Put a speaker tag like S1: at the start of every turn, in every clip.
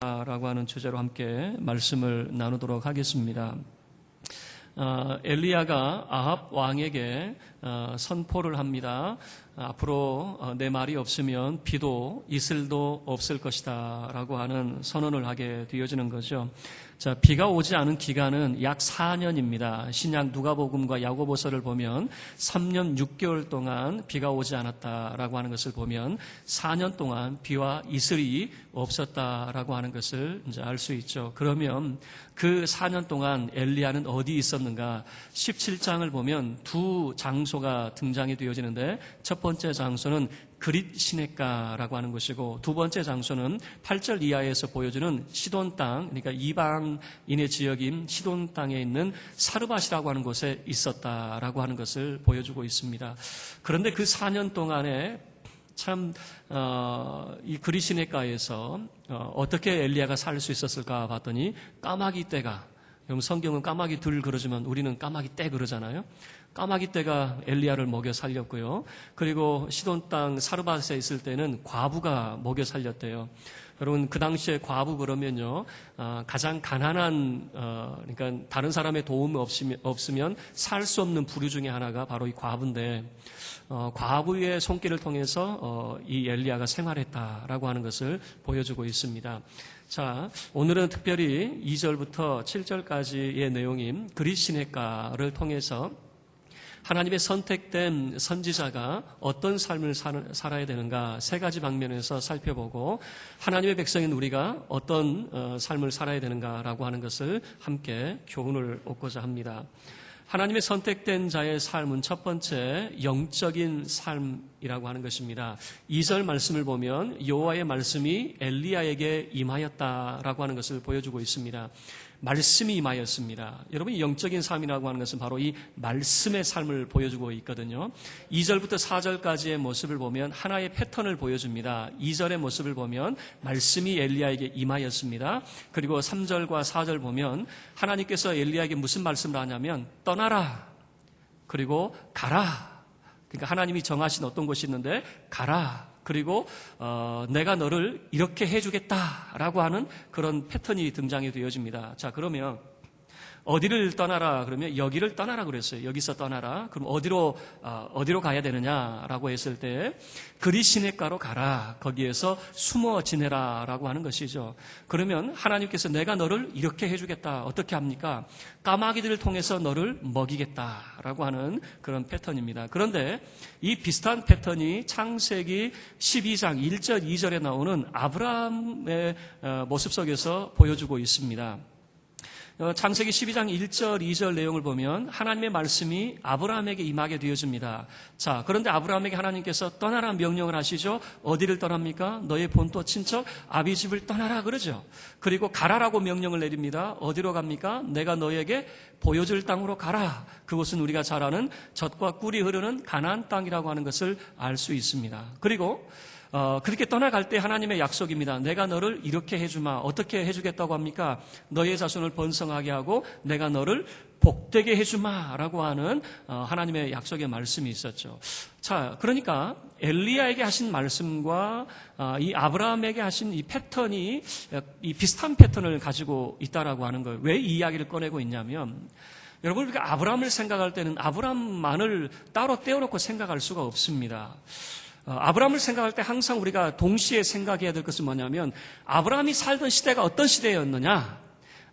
S1: 라고 하는 주제로 함께 말씀을 나누도록 하겠습니다. 엘리야가 아합 왕에게 선포를 합니다. 앞으로 내 말이 없으면 비도 이슬도 없을 것이다 라고 하는 선언을 하게 되어지는 거죠. 자, 비가 오지 않은 기간은 약 4년입니다. 신약 누가복음과 야고보서를 보면 3년 6개월 동안 비가 오지 않았다라고 하는 것을 보면 4년 동안 비와 이슬이 없었다라고 하는 것을 이제 알 수 있죠. 그러면 그 4년 동안 엘리야는 어디 있었는가? 17장을 보면 두 장소가 등장이 되어지는데 첫 번째 장소는 그릿 시냇가라고 하는 것이고 두 번째 장소는 8절 이하에서 보여주는 시돈 땅, 그러니까 이방인의 지역인 시돈 땅에 있는 사르밧이라고 하는 곳에 있었다라고 하는 것을 보여주고 있습니다. 그런데 그 4년 동안에 참 이 그릿 시냇가에서 어떻게 엘리야가 살 수 있었을까 봤더니 까마귀 떼가, 여러분 성경은 까마귀 들 그러지만 우리는 까마귀 떼 그러잖아요. 까마귀 떼가 엘리야를 먹여 살렸고요. 그리고 시돈 땅 사르밧에 있을 때는 과부가 먹여 살렸대요. 여러분 그 당시에 과부 그러면요 가장 가난한 그러니까 다른 사람의 도움이 없으면 살 수 없는 부류 중에 하나가 바로 이 과부인데 과부의 손길을 통해서 이 엘리야가 생활했다라고 하는 것을 보여주고 있습니다. 자, 오늘은 특별히 2절부터 7절까지의 내용인 그릿 시냇가를 통해서 하나님의 선택된 선지자가 어떤 삶을 살아야 되는가 세 가지 방면에서 살펴보고 하나님의 백성인 우리가 어떤 삶을 살아야 되는가라고 하는 것을 함께 교훈을 얻고자 합니다. 하나님의 선택된 자의 삶은 첫 번째 영적인 삶이라고 하는 것입니다. 2절 말씀을 보면 여호와의 말씀이 엘리야에게 임하였다라고 하는 것을 보여주고 있습니다. 말씀이 임하였습니다. 여러분 영적인 삶이라고 하는 것은 바로 이 말씀의 삶을 보여주고 있거든요. 2절부터 4절까지의 모습을 보면 하나의 패턴을 보여줍니다. 2절의 모습을 보면 말씀이 엘리야에게 임하였습니다. 그리고 3절과 4절 보면 하나님께서 엘리야에게 무슨 말씀을 하냐면 떠나라 그리고 가라. 그러니까 하나님이 정하신 어떤 곳이 있는데 가라. 그리고 내가 너를 이렇게 해주겠다라고 하는 그런 패턴이 등장이 되어집니다. 자, 그러면 어디를 떠나라 그러면 여기를 떠나라 그랬어요. 여기서 떠나라. 그럼 어디로 가야 되느냐라고 했을 때 그릿 시냇가로 가라. 거기에서 숨어 지내라라고 하는 것이죠. 그러면 하나님께서 내가 너를 이렇게 해주겠다. 어떻게 합니까? 까마귀들을 통해서 너를 먹이겠다라고 하는 그런 패턴입니다. 그런데 이 비슷한 패턴이 창세기 12장 1절 2절에 나오는 아브라함의 모습 속에서 보여주고 있습니다. 창세기 12장 1절 2절 내용을 보면 하나님의 말씀이 아브라함에게 임하게 되어집니다. 자, 그런데 아브라함에게 하나님께서 떠나라 명령을 하시죠. 어디를 떠납니까? 너의 본토 친척 아비 집을 떠나라 그러죠. 그리고 가라라고 명령을 내립니다. 어디로 갑니까? 내가 너에게 보여줄 땅으로 가라. 그곳은 우리가 잘 아는 젖과 꿀이 흐르는 가나안 땅이라고 하는 것을 알 수 있습니다. 그리고 그렇게 떠나갈 때 하나님의 약속입니다. 내가 너를 이렇게 해주마. 어떻게 해주겠다고 합니까? 너의 자손을 번성하게 하고 내가 너를 복되게 해주마 라고 하는 하나님의 약속의 말씀이 있었죠. 자, 그러니까 엘리야에게 하신 말씀과 이 아브라함에게 하신 이 패턴이 이 비슷한 패턴을 가지고 있다라고 하는 거예요. 왜 이 이야기를 꺼내고 있냐면 여러분 우리가 아브라함을 생각할 때는 아브라함만을 따로 떼어놓고 생각할 수가 없습니다. 아브라함을 생각할 때 항상 우리가 동시에 생각해야 될 것은 뭐냐면 아브라함이 살던 시대가 어떤 시대였느냐?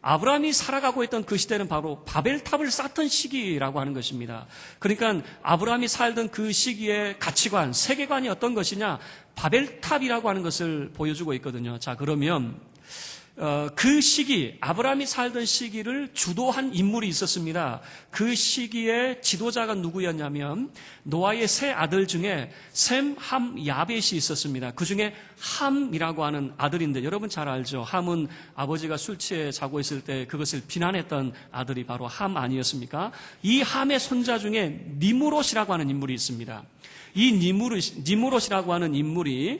S1: 아브라함이 살아가고 있던 그 시대는 바로 바벨탑을 쌓던 시기라고 하는 것입니다. 그러니까 아브라함이 살던 그 시기의 가치관, 세계관이 어떤 것이냐? 바벨탑이라고 하는 것을 보여주고 있거든요. 자, 그러면 그 시기, 아브라함이 살던 시기를 주도한 인물이 있었습니다. 그 시기의 지도자가 누구였냐면 노아의 세 아들 중에 셈, 함, 야벳이 있었습니다. 그 중에 함이라고 하는 아들인데 여러분 잘 알죠? 함은 아버지가 술 취해 자고 있을 때 그것을 비난했던 아들이 바로 함 아니었습니까? 이 함의 손자 중에 니므롯이라고 하는 인물이 있습니다. 이 니므롯이라고 하는 인물이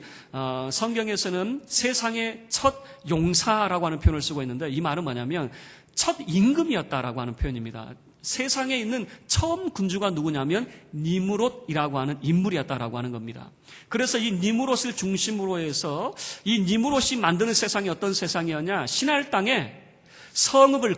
S1: 성경에서는 세상의 첫 용사라고 하는 표현을 쓰고 있는데 이 말은 뭐냐면 첫 임금이었다라고 하는 표현입니다. 세상에 있는 처음 군주가 누구냐면 니무롯이라고 하는 인물이었다라고 하는 겁니다. 그래서 이 니무롯을 중심으로 해서 이 니무롯이 만드는 세상이 어떤 세상이었냐? 시날 땅에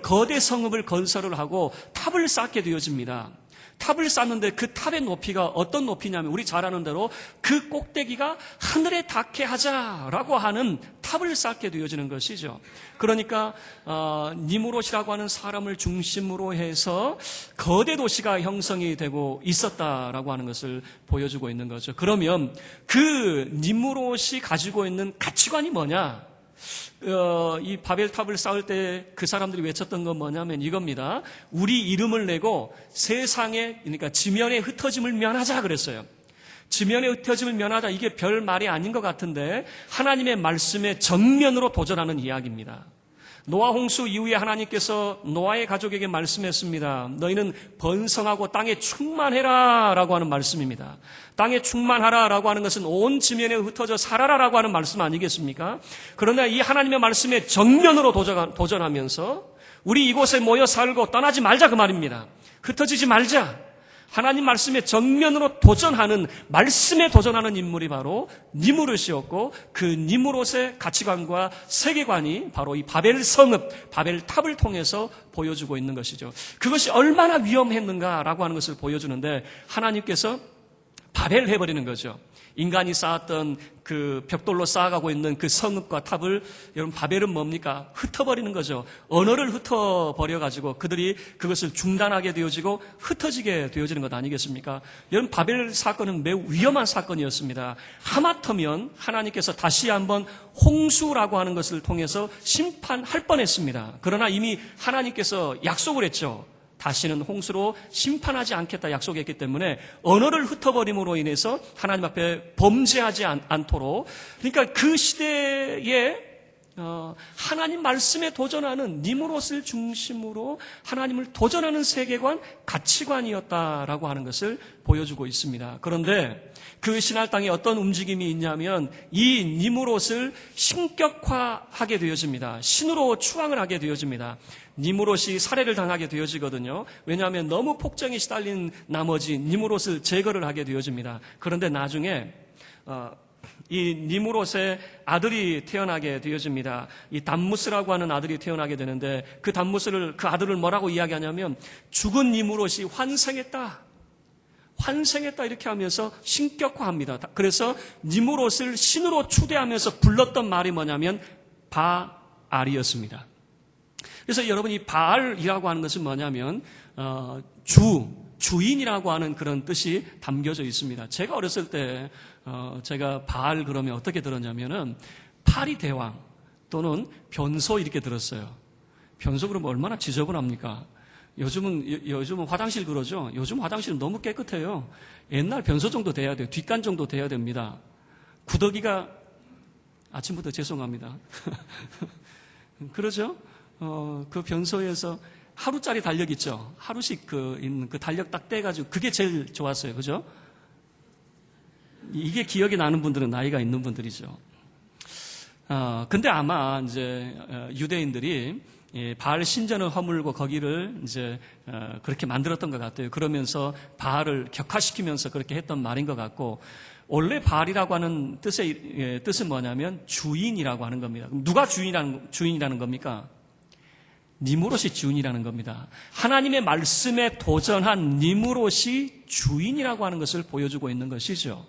S1: 거대 성읍을 건설을 하고 탑을 쌓게 되어집니다. 탑을 쌓는데 그 탑의 높이가 어떤 높이냐면 우리 잘 아는 대로 그 꼭대기가 하늘에 닿게 하자라고 하는 탑을 쌓게 되어지는 것이죠. 그러니까 니무롯이라고 하는 사람을 중심으로 해서 거대 도시가 형성이 되고 있었다라고 하는 것을 보여주고 있는 거죠. 그러면 그 니무롯이 가지고 있는 가치관이 뭐냐? 이 바벨탑을 쌓을 때 그 사람들이 외쳤던 건 뭐냐면 이겁니다. 우리 이름을 내고 세상에, 그러니까 지면에 흩어짐을 면하자 그랬어요. 지면에 흩어짐을 면하자, 이게 별 말이 아닌 것 같은데 하나님의 말씀에 정면으로 도전하는 이야기입니다. 노아 홍수 이후에 하나님께서 노아의 가족에게 말씀했습니다. 너희는 번성하고 땅에 충만해라 라고 하는 말씀입니다. 땅에 충만하라 라고 하는 것은 온 지면에 흩어져 살아라 라고 하는 말씀 아니겠습니까? 그러나 이 하나님의 말씀에 정면으로 도전하면서 우리 이곳에 모여 살고 떠나지 말자 그 말입니다. 흩어지지 말자. 하나님 말씀에 정면으로 도전하는, 말씀에 도전하는 인물이 바로 니무롯이었고, 그 니무롯의 가치관과 세계관이 바로 이 바벨 성읍, 바벨 탑을 통해서 보여주고 있는 것이죠. 그것이 얼마나 위험했는가라고 하는 것을 보여주는데 하나님께서 파멸해버리는 거죠. 인간이 쌓았던 그 벽돌로 쌓아가고 있는 그 성읍과 탑을, 여러분, 바벨은 뭡니까? 흩어버리는 거죠. 언어를 흩어버려가지고 그들이 그것을 중단하게 되어지고 흩어지게 되어지는 것 아니겠습니까? 여러분, 바벨 사건은 매우 위험한 사건이었습니다. 하마터면 하나님께서 다시 한번 홍수라고 하는 것을 통해서 심판할 뻔했습니다. 그러나 이미 하나님께서 약속을 했죠. 다시는 홍수로 심판하지 않겠다 약속했기 때문에 언어를 흩어버림으로 인해서 하나님 앞에 범죄하지 않도록, 그러니까 그 시대에 하나님 말씀에 도전하는 니무롯을 중심으로 하나님을 도전하는 세계관, 가치관이었다라고 하는 것을 보여주고 있습니다. 그런데 그 시날 땅에 어떤 움직임이 있냐면 이 니무롯을 신격화하게 되어집니다. 신으로 추앙을 하게 되어집니다. 니무롯이 살해를 당하게 되어지거든요. 왜냐하면 너무 폭정에 시달린 나머지 니무롯을 제거를 하게 되어집니다. 그런데 나중에 이 니무롯의 아들이 태어나게 되어집니다. 이 담무스라고 하는 아들이 태어나게 되는데 그 아들을 뭐라고 이야기하냐면 죽은 니무롯이 환생했다 이렇게 하면서 신격화합니다. 그래서 니무롯을 신으로 추대하면서 불렀던 말이 뭐냐면 바알이었습니다. 그래서 여러분, 이 바알이라고 하는 것은 뭐냐면 주인이라고 하는 그런 뜻이 담겨져 있습니다. 제가 어렸을 때 제가 바알 그러면 어떻게 들었냐면은 파리 대왕 또는 변소 이렇게 들었어요. 변소 그러면 얼마나 지저분합니까? 요즘은 화장실 그러죠. 요즘 화장실은 너무 깨끗해요. 옛날 변소 정도 돼야 돼요. 뒷간 정도 돼야 됩니다. 구더기가, 아침부터 죄송합니다. 그러죠? 그 변소에서 하루짜리 달력 있죠. 하루씩 있는 그 달력 딱 떼가지고 그게 제일 좋았어요. 그죠? 이게 기억이 나는 분들은 나이가 있는 분들이죠. 근데 아마 이제 유대인들이 바알 신전을 허물고 거기를 이제 그렇게 만들었던 것 같아요. 그러면서 바알을 격화시키면서 그렇게 했던 말인 것 같고, 원래 바알이라고 하는 뜻은 뭐냐면 주인이라고 하는 겁니다. 누가 주인이라는 겁니까? 니무롯이 주인이라는 겁니다. 하나님의 말씀에 도전한 니무롯이 주인이라고 하는 것을 보여주고 있는 것이죠.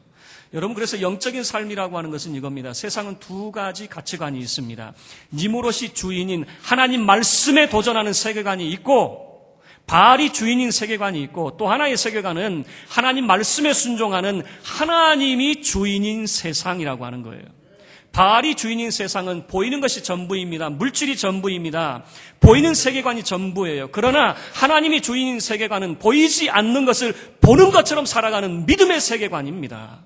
S1: 여러분, 그래서 영적인 삶이라고 하는 것은 이겁니다. 세상은 두 가지 가치관이 있습니다. 니무롯이 주인인 하나님 말씀에 도전하는 세계관이 있고, 바알이 주인인 세계관이 있고, 또 하나의 세계관은 하나님 말씀에 순종하는 하나님이 주인인 세상이라고 하는 거예요. 바알이 주인인 세상은 보이는 것이 전부입니다. 물질이 전부입니다. 보이는 세계관이 전부예요. 그러나 하나님이 주인인 세계관은 보이지 않는 것을 보는 것처럼 살아가는 믿음의 세계관입니다.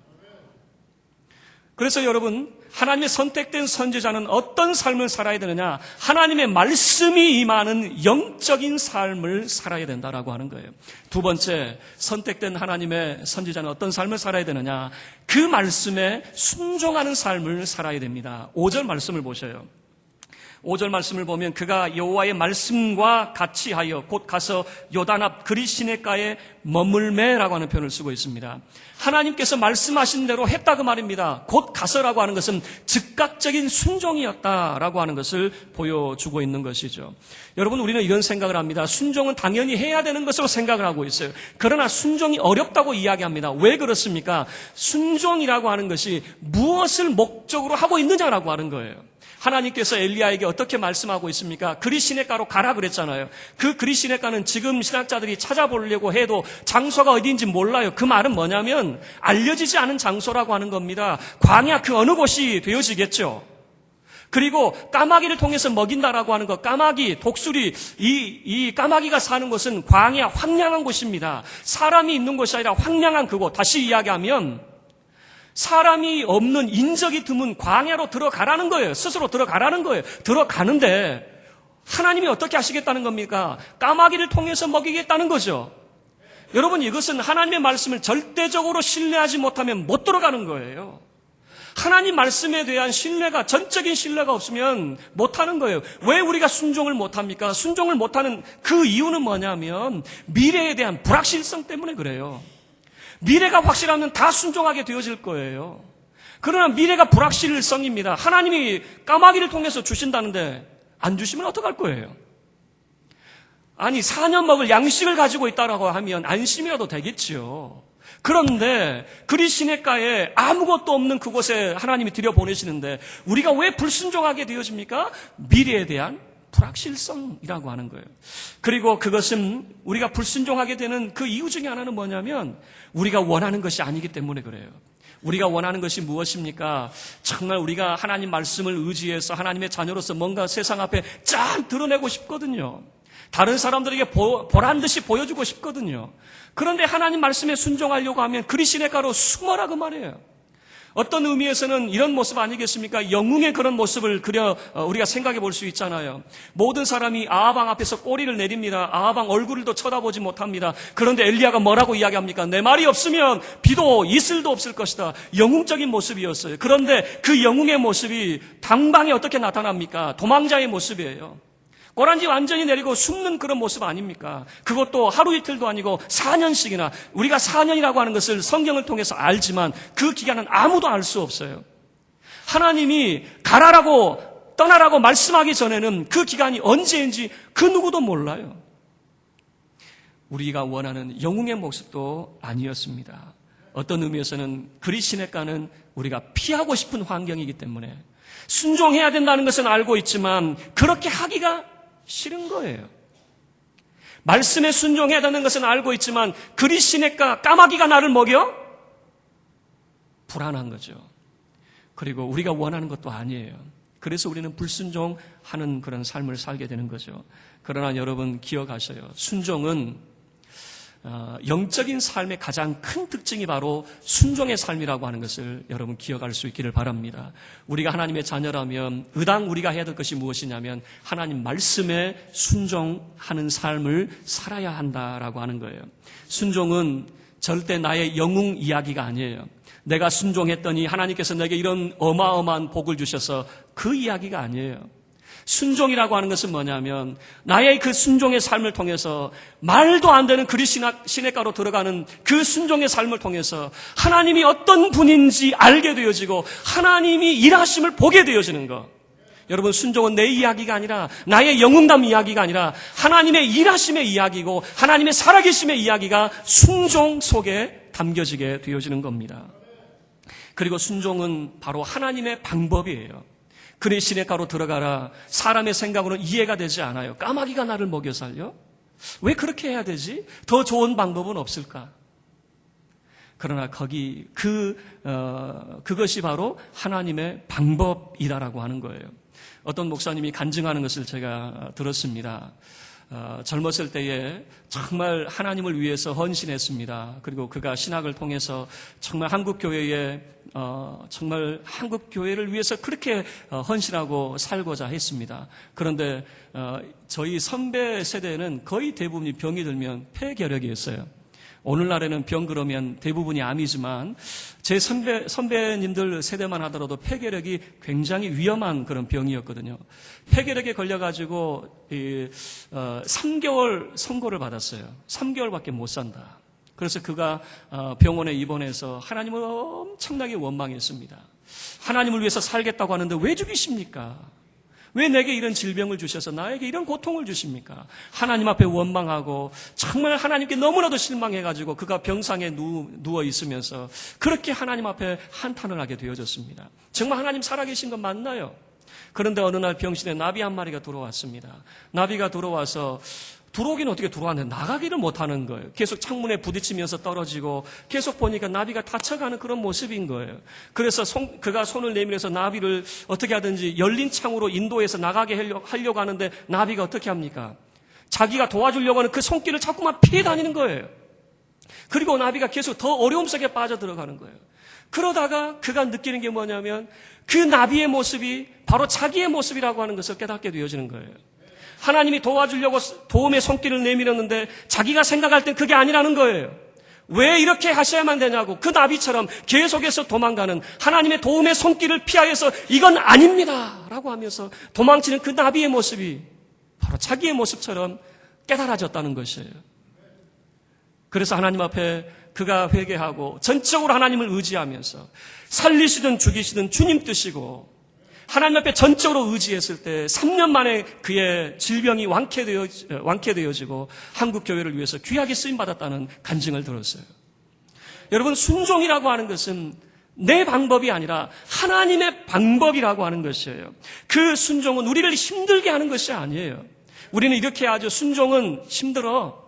S1: 그래서 여러분, 하나님의 선택된 선지자는 어떤 삶을 살아야 되느냐? 하나님의 말씀이 임하는 영적인 삶을 살아야 된다라고 하는 거예요. 두 번째, 선택된 하나님의 선지자는 어떤 삶을 살아야 되느냐? 그 말씀에 순종하는 삶을 살아야 됩니다. 5절 말씀을 보셔요. 5절 말씀을 보면 그가 여호와의 말씀과 같이 하여 곧 가서 요단 앞 그리시네가에 머물매라고 하는 표현을 쓰고 있습니다. 하나님께서 말씀하신 대로 했다 그 말입니다. 곧 가서라고 하는 것은 즉각적인 순종이었다라고 하는 것을 보여주고 있는 것이죠. 여러분, 우리는 이런 생각을 합니다. 순종은 당연히 해야 되는 것으로 생각을 하고 있어요. 그러나 순종이 어렵다고 이야기합니다. 왜 그렇습니까? 순종이라고 하는 것이 무엇을 목적으로 하고 있느냐라고 하는 거예요. 하나님께서 엘리야에게 어떻게 말씀하고 있습니까? 그리시네가로 가라 그랬잖아요. 그 그리시네가는 지금 신학자들이 찾아보려고 해도 장소가 어디인지 몰라요. 그 말은 뭐냐면 알려지지 않은 장소라고 하는 겁니다. 광야 그 어느 곳이 되어지겠죠. 그리고 까마귀를 통해서 먹인다라고 하는 것, 까마귀, 독수리, 이 까마귀가 사는 곳은 광야 황량한 곳입니다. 사람이 있는 곳이 아니라 황량한 그곳. 다시 이야기하면 사람이 없는 인적이 드문 광야로 들어가라는 거예요. 스스로 들어가라는 거예요. 들어가는데 하나님이 어떻게 하시겠다는 겁니까? 까마귀를 통해서 먹이겠다는 거죠. 여러분, 이것은 하나님의 말씀을 절대적으로 신뢰하지 못하면 못 들어가는 거예요. 하나님 말씀에 대한 신뢰가, 전적인 신뢰가 없으면 못하는 거예요. 왜 우리가 순종을 못합니까? 순종을 못하는 그 이유는 뭐냐면 미래에 대한 불확실성 때문에 그래요. 미래가 확실하면 다 순종하게 되어질 거예요. 그러나 미래가 불확실성입니다. 하나님이 까마귀를 통해서 주신다는데 안 주시면 어떡할 거예요? 아니, 4년 먹을 양식을 가지고 있다라고 하면 안심이라도 되겠지요. 그런데 그리시네가에 아무것도 없는 그곳에 하나님이 들여보내시는데 우리가 왜 불순종하게 되어집니까? 미래에 대한 불확실성이라고 하는 거예요. 그리고 그것은 우리가 불순종하게 되는 그 이유 중에 하나는 뭐냐면 우리가 원하는 것이 아니기 때문에 그래요. 우리가 원하는 것이 무엇입니까? 정말 우리가 하나님 말씀을 의지해서 하나님의 자녀로서 뭔가 세상 앞에 쫙 드러내고 싶거든요. 다른 사람들에게 보란 듯이 보여주고 싶거든요. 그런데 하나님 말씀에 순종하려고 하면 그리시네가로 숨어라 그 말이에요. 어떤 의미에서는 이런 모습 아니겠습니까? 영웅의 그런 모습을 우리가 생각해 볼 수 있잖아요. 모든 사람이 아하방 앞에서 꼬리를 내립니다. 아하방 얼굴도 쳐다보지 못합니다. 그런데 엘리야가 뭐라고 이야기합니까? 내 말이 없으면 비도 이슬도 없을 것이다. 영웅적인 모습이었어요. 그런데 그 영웅의 모습이 당방에 어떻게 나타납니까? 도망자의 모습이에요. 꼬란지 완전히 내리고 숨는 그런 모습 아닙니까? 그것도 하루 이틀도 아니고 4년씩이나. 우리가 4년이라고 하는 것을 성경을 통해서 알지만 그 기간은 아무도 알 수 없어요. 하나님이 가라라고 떠나라고 말씀하기 전에는 그 기간이 언제인지 그 누구도 몰라요. 우리가 원하는 영웅의 모습도 아니었습니다. 어떤 의미에서는 그리시네가는 우리가 피하고 싶은 환경이기 때문에 순종해야 된다는 것은 알고 있지만 그렇게 하기가 싫은 거예요. 말씀에 순종해야 되는 것은 알고 있지만 그리시네가 까마귀가 나를 먹여? 불안한 거죠. 그리고 우리가 원하는 것도 아니에요. 그래서 우리는 불순종하는 그런 삶을 살게 되는 거죠. 그러나 여러분 기억하셔요. 순종은 영적인 삶의 가장 큰 특징이 바로 순종의 삶이라고 하는 것을 여러분 기억할 수 있기를 바랍니다. 우리가 하나님의 자녀라면 의당 우리가 해야 될 것이 무엇이냐면 하나님 말씀에 순종하는 삶을 살아야 한다라고 하는 거예요. 순종은 절대 나의 영웅 이야기가 아니에요. 내가 순종했더니 하나님께서 내게 이런 어마어마한 복을 주셔서 그 이야기가 아니에요. 순종이라고 하는 것은 뭐냐면 나의 그 순종의 삶을 통해서 말도 안 되는 그리시네가로 들어가는 그 순종의 삶을 통해서 하나님이 어떤 분인지 알게 되어지고 하나님이 일하심을 보게 되어지는 것. 여러분, 순종은 내 이야기가 아니라 나의 영웅담 이야기가 아니라 하나님의 일하심의 이야기고 하나님의 살아계심의 이야기가 순종 속에 담겨지게 되어지는 겁니다. 그리고 순종은 바로 하나님의 방법이에요. 그리시네가로 들어가라. 사람의 생각으로는 이해가 되지 않아요. 까마귀가 나를 먹여 살려? 왜 그렇게 해야 되지? 더 좋은 방법은 없을까? 그러나 그것이 바로 하나님의 방법이다라고 하는 거예요. 어떤 목사님이 간증하는 것을 제가 들었습니다. 젊었을 때에 정말 하나님을 위해서 헌신했습니다. 그리고 그가 신학을 통해서 정말 한국 교회를 위해서 그렇게 헌신하고 살고자 했습니다. 그런데 저희 선배 세대는 거의 대부분이 병이 들면 폐결핵이었어요. 오늘날에는 병 그러면 대부분이 암이지만 제 선배님들 세대만 하더라도 폐결핵이 굉장히 위험한 그런 병이었거든요. 폐결핵에 걸려가지고 3개월 선고를 받았어요. 3개월밖에 못 산다. 그래서 그가 병원에 입원해서 하나님을 엄청나게 원망했습니다. 하나님을 위해서 살겠다고 하는데 왜 죽이십니까? 왜 내게 이런 질병을 주셔서 나에게 이런 고통을 주십니까? 하나님 앞에 원망하고 정말 하나님께 너무나도 실망해가지고 그가 병상에 누워 있으면서 그렇게 하나님 앞에 한탄을 하게 되어졌습니다. 정말 하나님 살아계신 건 맞나요? 그런데 어느 날 병실에 나비 한 마리가 들어왔습니다. 나비가 들어와서 들어오기는 어떻게 들어왔는데 나가기를 못하는 거예요. 계속 창문에 부딪히면서 떨어지고 계속 보니까 나비가 다쳐가는 그런 모습인 거예요. 그래서 그가 손을 내밀어서 나비를 어떻게 하든지 열린 창으로 인도해서 나가게 하려고 하는데 나비가 어떻게 합니까? 자기가 도와주려고 하는 그 손길을 자꾸만 피해 다니는 거예요. 그리고 나비가 계속 더 어려움 속에 빠져들어가는 거예요. 그러다가 그가 느끼는 게 뭐냐면 그 나비의 모습이 바로 자기의 모습이라고 하는 것을 깨닫게 되어지는 거예요. 하나님이 도와주려고 도움의 손길을 내밀었는데 자기가 생각할 땐 그게 아니라는 거예요. 왜 이렇게 하셔야만 되냐고 그 나비처럼 계속해서 도망가는 하나님의 도움의 손길을 피하여서 이건 아닙니다 라고 하면서 도망치는 그 나비의 모습이 바로 자기의 모습처럼 깨달아졌다는 것이에요. 그래서 하나님 앞에 그가 회개하고 전적으로 하나님을 의지하면서 살리시든 죽이시든 주님 뜻이고 하나님 앞에 전적으로 의지했을 때 3년 만에 그의 질병이 완쾌되어지고 한국 교회를 위해서 귀하게 쓰임받았다는 간증을 들었어요. 여러분, 순종이라고 하는 것은 내 방법이 아니라 하나님의 방법이라고 하는 것이에요. 그 순종은 우리를 힘들게 하는 것이 아니에요. 우리는 이렇게 하죠. 순종은 힘들어.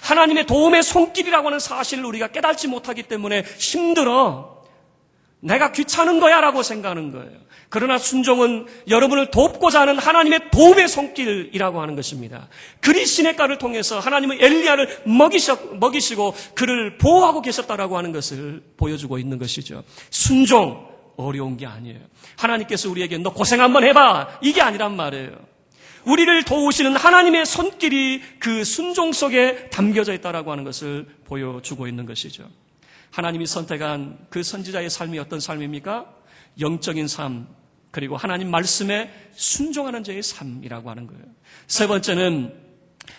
S1: 하나님의 도움의 손길이라고 하는 사실을 우리가 깨닫지 못하기 때문에 힘들어. 내가 귀찮은 거야 라고 생각하는 거예요. 그러나 순종은 여러분을 돕고자 하는 하나님의 도움의 손길이라고 하는 것입니다. 그리 시냇가를 통해서 하나님은 엘리야를 먹이시고 그를 보호하고 계셨다라고 하는 것을 보여주고 있는 것이죠. 순종, 어려운 게 아니에요. 하나님께서 우리에게 너 고생 한번 해봐 이게 아니란 말이에요. 우리를 도우시는 하나님의 손길이 그 순종 속에 담겨져 있다라고 하는 것을 보여주고 있는 것이죠. 하나님이 선택한 그 선지자의 삶이 어떤 삶입니까? 영적인 삶, 그리고 하나님 말씀에 순종하는 자의 삶이라고 하는 거예요. 세 번째는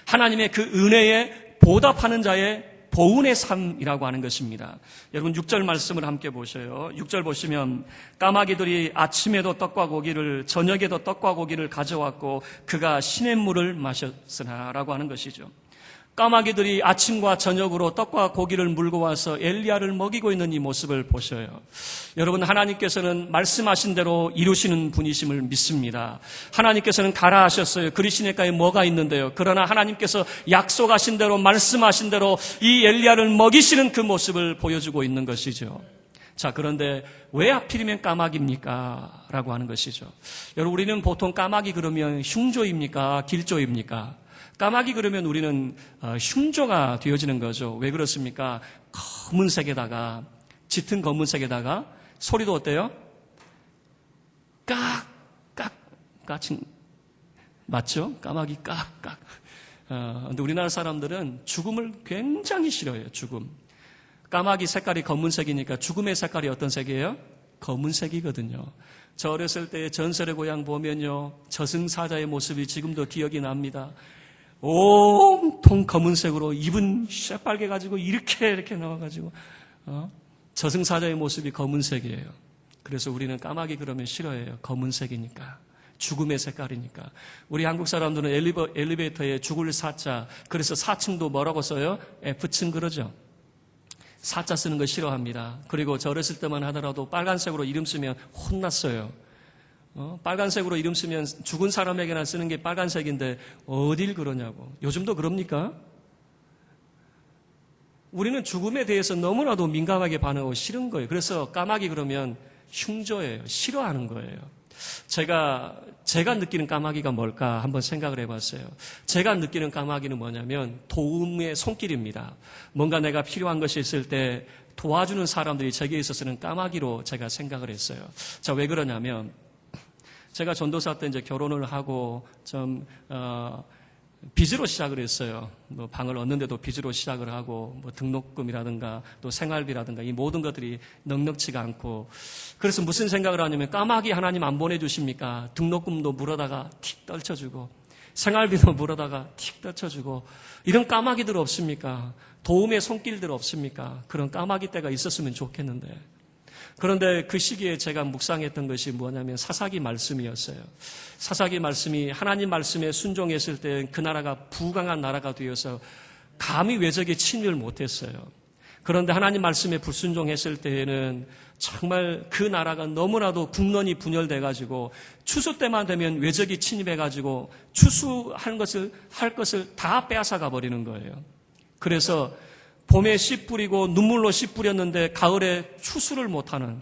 S1: 하나님의 그 은혜에 보답하는 자의 보은의 삶이라고 하는 것입니다. 여러분 6절 말씀을 함께 보셔요. 6절 보시면 까마귀들이 아침에도 떡과 고기를 저녁에도 떡과 고기를 가져왔고 그가 시냇물을 마셨으나 라고 하는 것이죠. 까마귀들이 아침과 저녁으로 떡과 고기를 물고 와서 엘리야를 먹이고 있는 이 모습을 보셔요. 여러분, 하나님께서는 말씀하신 대로 이루시는 분이심을 믿습니다. 하나님께서는 가라 하셨어요. 그리 시냇가에 뭐가 있는데요. 그러나 하나님께서 약속하신 대로 말씀하신 대로 이 엘리야를 먹이시는 그 모습을 보여주고 있는 것이죠. 자, 그런데 왜 하필이면 까마귀입니까? 라고 하는 것이죠. 여러분, 우리는 보통 까마귀 그러면 흉조입니까? 길조입니까? 까마귀 그러면 우리는 흉조가 되어지는 거죠. 왜 그렇습니까? 검은색에다가, 짙은 검은색에다가 소리도 어때요? 까친 맞죠? 까마귀 깍깍. 근데 우리나라 사람들은 죽음을 굉장히 싫어해요. 죽음. 까마귀 색깔이 검은색이니까 죽음의 색깔이 어떤 색이에요? 검은색이거든요. 저 어렸을 때 전설의 고향 보면요, 저승사자의 모습이 지금도 기억이 납니다. 온통 검은색으로 입은 새빨개 가지고 이렇게 나와가지고 저승사자의 모습이 검은색이에요. 그래서 우리는 까마귀 그러면 싫어해요. 검은색이니까, 죽음의 색깔이니까. 우리 한국 사람들은 엘리베이터에 죽을 사자, 그래서 4층도 뭐라고 써요? F층 그러죠. 사자 쓰는 거 싫어합니다. 그리고 저 어렸을 때만 하더라도 빨간색으로 이름 쓰면 혼났어요. 빨간색으로 이름 쓰면 죽은 사람에게나 쓰는 게 빨간색인데 어딜 그러냐고. 요즘도 그럽니까? 우리는 죽음에 대해서 너무나도 민감하게 반응하고 싫은 거예요. 그래서 까마귀 그러면 흉조예요. 싫어하는 거예요. 제가 느끼는 까마귀가 뭘까 한번 생각을 해봤어요. 제가 느끼는 까마귀는 뭐냐면 도움의 손길입니다. 뭔가 내가 필요한 것이 있을 때 도와주는 사람들이 제게 있어서는 까마귀로 제가 생각을 했어요. 자, 왜 그러냐면 제가 전도사 때 이제 결혼을 하고 빚으로 시작을 했어요. 뭐 방을 얻는데도 빚으로 시작을 하고 뭐 등록금이라든가 또 생활비라든가 이 모든 것들이 넉넉치가 않고, 그래서 무슨 생각을 하냐면 까마귀 하나님 안 보내주십니까? 등록금도 물어다가 틱 떨쳐주고 생활비도 물어다가 틱 떨쳐주고 이런 까마귀들 없습니까? 도움의 손길들 없습니까? 그런 까마귀 때가 있었으면 좋겠는데, 그런데 그 시기에 제가 묵상했던 것이 뭐냐면 사사기 말씀이었어요. 사사기 말씀이 하나님 말씀에 순종했을 때 그 나라가 부강한 나라가 되어서 감히 외적에 침입을 못했어요. 그런데 하나님 말씀에 불순종했을 때에는 정말 그 나라가 너무나도 국론이 분열돼가지고 추수 때만 되면 외적이 침입해가지고 추수할 것을 다 빼앗아가 버리는 거예요. 그래서 봄에 씨 뿌리고 눈물로 씨 뿌렸는데 가을에 추수를 못하는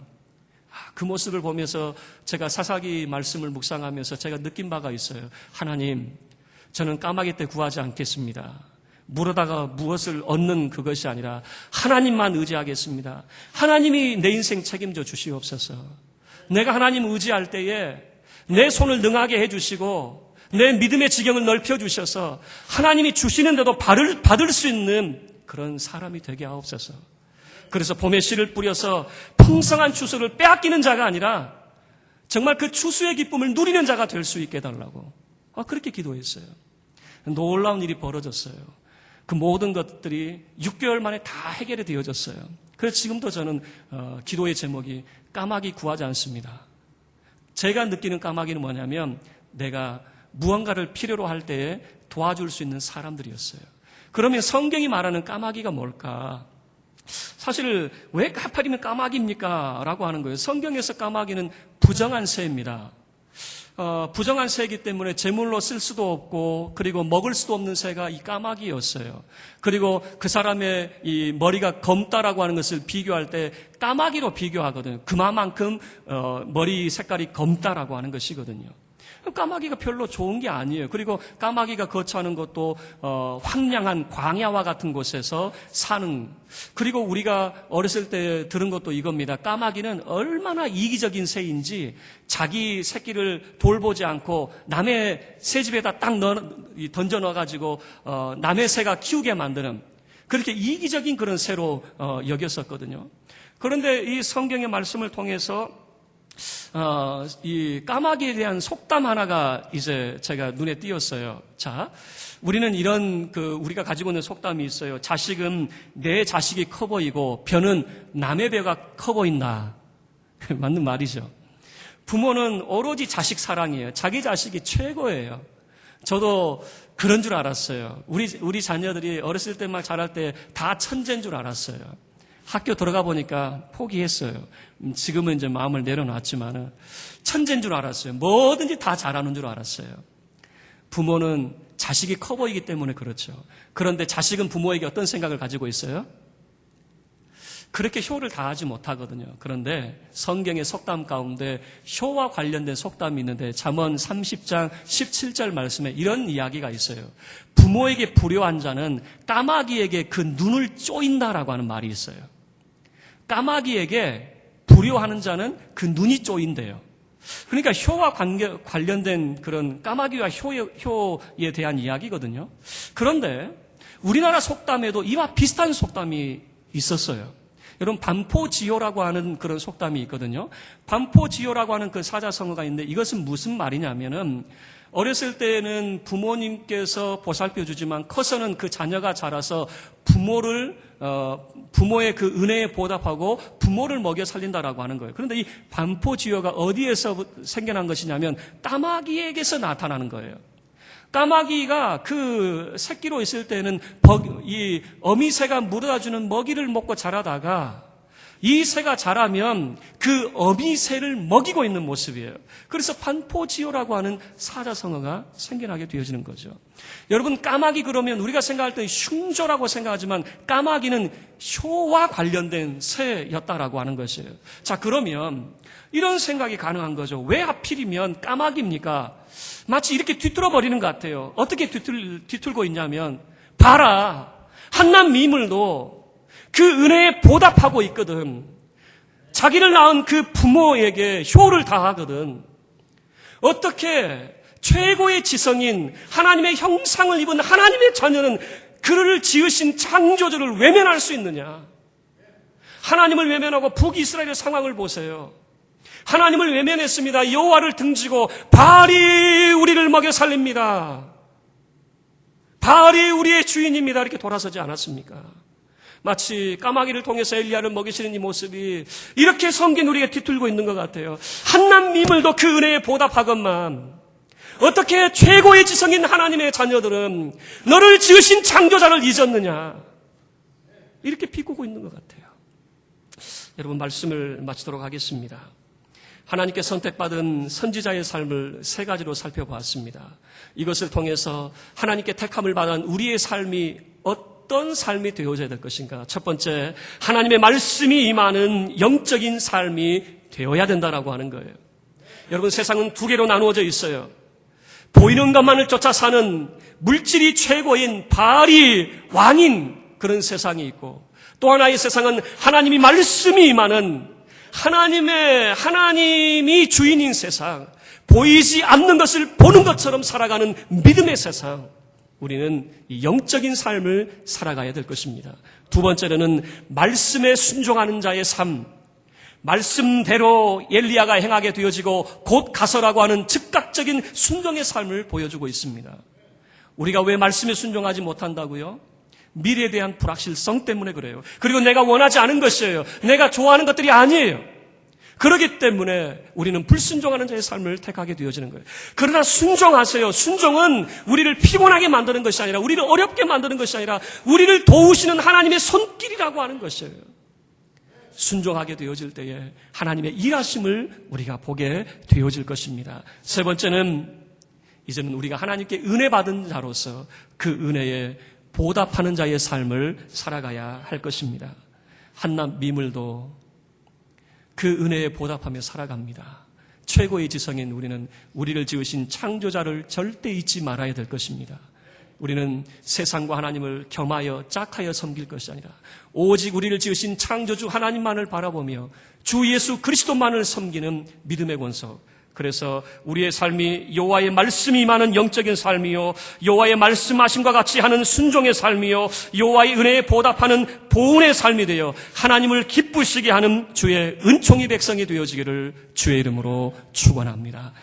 S1: 그 모습을 보면서 제가 사사기 말씀을 묵상하면서 제가 느낀 바가 있어요. 하나님, 저는 까마귀 때 구하지 않겠습니다. 물어다가 무엇을 얻는 그것이 아니라 하나님만 의지하겠습니다. 하나님이 내 인생 책임져 주시옵소서. 내가 하나님 의지할 때에 내 손을 능하게 해주시고 내 믿음의 지경을 넓혀주셔서 하나님이 주시는데도 받을 수 있는 그런 사람이 되게 하옵소서. 그래서 봄에 씨를 뿌려서 풍성한 추수를 빼앗기는 자가 아니라 정말 그 추수의 기쁨을 누리는 자가 될 수 있게 해달라고 그렇게 기도했어요. 놀라운 일이 벌어졌어요. 그 모든 것들이 6개월 만에 다 해결이 되어졌어요. 그래서 지금도 저는 기도의 제목이 까마귀 구하지 않습니다. 제가 느끼는 까마귀는 뭐냐면 내가 무언가를 필요로 할 때에 도와줄 수 있는 사람들이었어요. 그러면 성경이 말하는 까마귀가 뭘까? 사실 왜 하필이면 까마귀입니까? 라고 하는 거예요. 성경에서 까마귀는 부정한 새입니다. 부정한 새이기 때문에 제물로 쓸 수도 없고 그리고 먹을 수도 없는 새가 이 까마귀였어요. 그리고 그 사람의 이 머리가 검다라고 하는 것을 비교할 때 까마귀로 비교하거든요. 그만큼 머리 색깔이 검다라고 하는 것이거든요. 까마귀가 별로 좋은 게 아니에요. 그리고 까마귀가 거처하는 것도 황량한 광야와 같은 곳에서 사는, 그리고 우리가 어렸을 때 들은 것도 이겁니다. 까마귀는 얼마나 이기적인 새인지 자기 새끼를 돌보지 않고 남의 새집에다 딱 던져 넣어가지고 남의 새가 키우게 만드는 그렇게 이기적인 그런 새로 여겼었거든요. 그런데 이 성경의 말씀을 통해서 이 까마귀에 대한 속담 하나가 이제 제가 눈에 띄었어요. 자, 우리는 이런 우리가 가지고 있는 속담이 있어요. 자식은 내 자식이 커 보이고 벼는 남의 벼가 커 보인다. 맞는 말이죠. 부모는 오로지 자식 사랑이에요. 자기 자식이 최고예요. 저도 그런 줄 알았어요. 우리 자녀들이 어렸을 때만 자랄 때 다 천재인 줄 알았어요. 학교 들어가 보니까 포기했어요. 지금은 이제 마음을 내려놨지만은 천재인 줄 알았어요. 뭐든지 다 잘하는 줄 알았어요. 부모는 자식이 커 보이기 때문에 그렇죠. 그런데 자식은 부모에게 어떤 생각을 가지고 있어요? 그렇게 효를 다하지 못하거든요. 그런데 성경의 속담 가운데 효와 관련된 속담이 있는데 잠언 30장 17절 말씀에 이런 이야기가 있어요. 부모에게 불효한 자는 까마귀에게 그 눈을 쪼인다라고 하는 말이 있어요. 까마귀에게 불효하는 자는 그 눈이 쪼인대요. 그러니까 효와 관련된 그런 까마귀와 효에 대한 이야기거든요. 그런데 우리나라 속담에도 이와 비슷한 속담이 있었어요. 여러분, 반포지효라고 하는 그런 속담이 있거든요. 반포지효라고 하는 그 사자성어가 있는데 이것은 무슨 말이냐면은 어렸을 때는 부모님께서 보살펴 주지만 커서는 그 자녀가 자라서 부모의 그 은혜에 보답하고 부모를 먹여 살린다라고 하는 거예요. 그런데 이 반포지효가 어디에서 생겨난 것이냐면 까마귀에게서 나타나는 거예요. 까마귀가 그 새끼로 있을 때는 이 어미새가 물어다 주는 먹이를 먹고 자라다가 이 새가 자라면 그 어미새를 먹이고 있는 모습이에요. 그래서 반포지효라고 하는 사자성어가 생겨나게 되어지는 거죠. 여러분, 까마귀 그러면 우리가 생각할 때 흉조라고 생각하지만 까마귀는 효와 관련된 새였다라고 하는 것이에요. 자, 그러면 이런 생각이 가능한 거죠. 왜 하필이면 까마귀입니까? 마치 이렇게 뒤틀어 버리는 것 같아요. 어떻게 뒤틀고 있냐면, 봐라, 한낱 미물도 그 은혜에 보답하고 있거든. 자기를 낳은 그 부모에게 효를 다하거든. 어떻게 최고의 지성인 하나님의 형상을 입은 하나님의 자녀는 그를 지으신 창조주를 외면할 수 있느냐? 하나님을 외면하고 북이스라엘의 상황을 보세요. 하나님을 외면했습니다. 여호와를 등지고 바알이 우리를 먹여 살립니다. 바알이 우리의 주인입니다. 이렇게 돌아서지 않았습니까? 마치 까마귀를 통해서 엘리야를 먹이시는 이 모습이 이렇게 섬긴 우리에게 뒤틀고 있는 것 같아요. 한낱 미물도 그 은혜에 보답하건만 어떻게 최고의 지성인 하나님의 자녀들은 너를 지으신 창조자를 잊었느냐? 이렇게 비꼬고 있는 것 같아요. 여러분, 말씀을 마치도록 하겠습니다. 하나님께 선택받은 선지자의 삶을 세 가지로 살펴보았습니다. 이것을 통해서 하나님께 택함을 받은 우리의 삶이 어떤 삶이 되어져야 될 것인가? 첫 번째, 하나님의 말씀이 임하는 영적인 삶이 되어야 된다라고 하는 거예요. 여러분, 세상은 두 개로 나누어져 있어요. 보이는 것만을 쫓아 사는 물질이 최고인 바알이 왕인 그런 세상이 있고, 또 하나의 세상은 하나님이 말씀이 임하는 하나님이 주인인 세상, 보이지 않는 것을 보는 것처럼 살아가는 믿음의 세상, 우리는 이 영적인 삶을 살아가야 될 것입니다. 두 번째로는 말씀에 순종하는 자의 삶, 말씀대로 엘리야가 행하게 되어지고 곧 가서라고 하는 즉각적인 순종의 삶을 보여주고 있습니다. 우리가 왜 말씀에 순종하지 못한다고요? 미래에 대한 불확실성 때문에 그래요. 그리고 내가 원하지 않은 것이에요. 내가 좋아하는 것들이 아니에요. 그렇기 때문에 우리는 불순종하는 자의 삶을 택하게 되어지는 거예요. 그러나 순종하세요. 순종은 우리를 피곤하게 만드는 것이 아니라, 우리를 어렵게 만드는 것이 아니라 우리를 도우시는 하나님의 손길이라고 하는 것이에요. 순종하게 되어질 때에 하나님의 일하심을 우리가 보게 되어질 것입니다. 세 번째는 이제는 우리가 하나님께 은혜 받은 자로서 그 은혜에 보답하는 자의 삶을 살아가야 할 것입니다. 한낱 미물도 그 은혜에 보답하며 살아갑니다. 최고의 지성인 우리는 우리를 지으신 창조자를 절대 잊지 말아야 될 것입니다. 우리는 세상과 하나님을 겸하여 짝하여 섬길 것이 아니라 오직 우리를 지으신 창조주 하나님만을 바라보며 주 예수 그리스도만을 섬기는 믿음의 권석. 그래서 우리의 삶이 여호와의 말씀이 임하는 영적인 삶이요, 여호와의 말씀하심과 같이 하는 순종의 삶이요, 여호와의 은혜에 보답하는 보은의 삶이 되어 하나님을 기쁘시게 하는 주의 은총의 백성이 되어지기를 주의 이름으로 축원합니다.